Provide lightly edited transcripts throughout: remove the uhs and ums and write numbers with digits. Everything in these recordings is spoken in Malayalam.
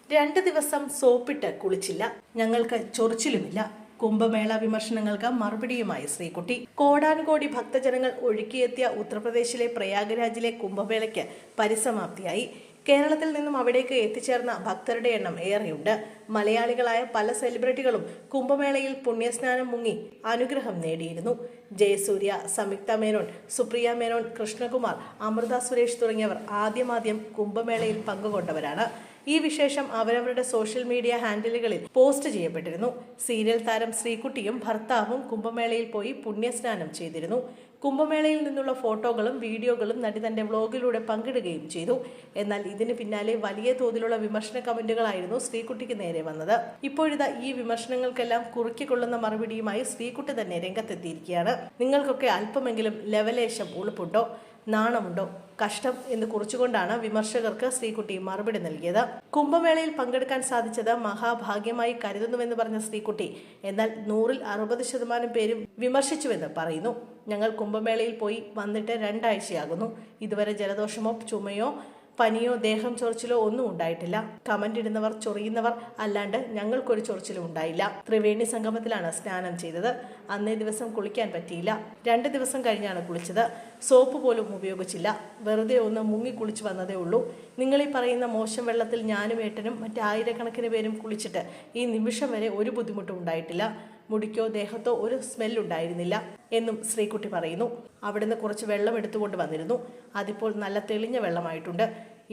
2 ദിവസം സോപ്പിട്ട് കുളിച്ചില്ല, ഞങ്ങൾക്ക് ചൊറിച്ചിലുമില്ല. കുംഭമേള വിമർശനങ്ങൾക്ക് മറുപടിയുമായി ശ്രീകുട്ടി. കോടാനുകോടി ഭക്തജനങ്ങൾ ഒഴുകിയെത്തിയ ഉത്തർപ്രദേശിലെ പ്രയാഗ്രാജിലെ കുംഭമേളയ്ക്ക് പരിസമാപ്തിയായി. കേരളത്തിൽ നിന്നും അവിടേക്ക് എത്തിച്ചേർന്ന ഭക്തരുടെ എണ്ണം ഏറെയുണ്ട്. മലയാളികളായ പല സെലിബ്രിറ്റികളും കുംഭമേളയിൽ പുണ്യസ്നാനം മുങ്ങി അനുഗ്രഹം നേടിയിരുന്നു. ജയസൂര്യ, സംയുക്ത മേനോൻ, സുപ്രിയ മേനോൻ, കൃഷ്ണകുമാർ, അമൃത സുരേഷ് തുടങ്ങിയവർ ആദ്യം കുംഭമേളയിൽ പങ്കുകൊണ്ടവരാണ്. ഈ വിശേഷം അവരവരുടെ സോഷ്യൽ മീഡിയ ഹാൻഡിലുകളിൽ പോസ്റ്റ് ചെയ്യപ്പെട്ടിരുന്നു. സീരിയൽ താരം ശ്രീകുട്ടിയും ഭർത്താവും കുംഭമേളയിൽ പോയി പുണ്യസ്നാനം ചെയ്തിരുന്നു. കുംഭമേളയിൽ നിന്നുള്ള ഫോട്ടോകളും വീഡിയോകളും നടി തന്റെ വ്ലോഗിലൂടെ പങ്കിടുകയും ചെയ്തു. എന്നാൽ ഇതിന് പിന്നാലെ വലിയ തോതിലുള്ള വിമർശന കമന്റുകളായിരുന്നു ശ്രീകുട്ടിക്ക് നേരെ വന്നത്. ഇപ്പോഴിതാ ഈ വിമർശനങ്ങൾക്കെല്ലാം കുറുക്കിക്കൊള്ളുന്ന മറുപടിയുമായി ശ്രീകുട്ടി തന്നെ രംഗത്തെത്തിയിരിക്കുകയാണ്. നിങ്ങൾക്കൊക്കെ അല്പമെങ്കിലും ലെവലേശം ഉളുപ്പുണ്ടോ, നാണമുണ്ടോ, കഷ്ടം എന്ന് കുറിച്ചുകൊണ്ടാണ് വിമർശകർക്ക് ശ്രീകുട്ടി മറുപടി നൽകിയത്. കുംഭമേളയിൽ പങ്കെടുക്കാൻ സാധിച്ചത് മഹാഭാഗ്യമായി കരുതുന്നുവെന്ന് പറഞ്ഞ ശ്രീകുട്ടി, എന്നാൽ 100-ൽ 60% പേരും വിമർശിച്ചുവെന്ന് പറയുന്നു. ഞങ്ങൾ കുംഭമേളയിൽ പോയി വന്നിട്ട് 2 ആഴ്ചയാകുന്നു. ഇതുവരെ ജലദോഷമോ ചുമയോ പനിയോ ദേഹം ചൊറിച്ചിലോ ഒന്നും ഉണ്ടായിട്ടില്ല. കമന്റ് ഇടുന്നവർ ചൊറിയുന്നവർ, അല്ലാണ്ട് ഞങ്ങൾക്കൊരു ചൊറിച്ചിലും ഉണ്ടായില്ല. ത്രിവേണി സംഗമത്തിലാണ് സ്നാനം ചെയ്തത്. അന്നേ ദിവസം കുളിക്കാൻ പറ്റിയില്ല. 2 ദിവസം കഴിഞ്ഞാണ് കുളിച്ചത്. സോപ്പ് പോലും ഉപയോഗിച്ചില്ല. വെറുതെ ഒന്ന് മുങ്ങി കുളിച്ചു വന്നതേ ഉള്ളൂ. നിങ്ങളീ പറയുന്ന മോശം വെള്ളത്തിൽ ഞാനും ഏട്ടനും മറ്റായിരക്കണക്കിന് പേരും കുളിച്ചിട്ട് ഈ നിമിഷം വരെ ഒരു ബുദ്ധിമുട്ടും ഉണ്ടായിട്ടില്ല. മുടിക്കോ ദേഹത്തോ ഒരു സ്മെല്ലുണ്ടായിരുന്നില്ല എന്നും ശ്രീകുട്ടി പറയുന്നു. അവിടുന്ന് കുറച്ച് വെള്ളം എടുത്തുകൊണ്ട് വന്നിരുന്നു. അതിപ്പോൾ നല്ല തെളിഞ്ഞ വെള്ളമായിട്ടുണ്ട്.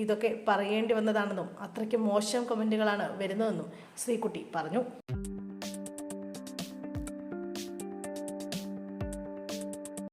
ഇതൊക്കെ പറയേണ്ടി വന്നതാണെന്നും അത്രയ്ക്ക് മോശം കമന്റുകളാണ് വരുന്നതെന്നും ശ്രീകുട്ടി പറഞ്ഞു.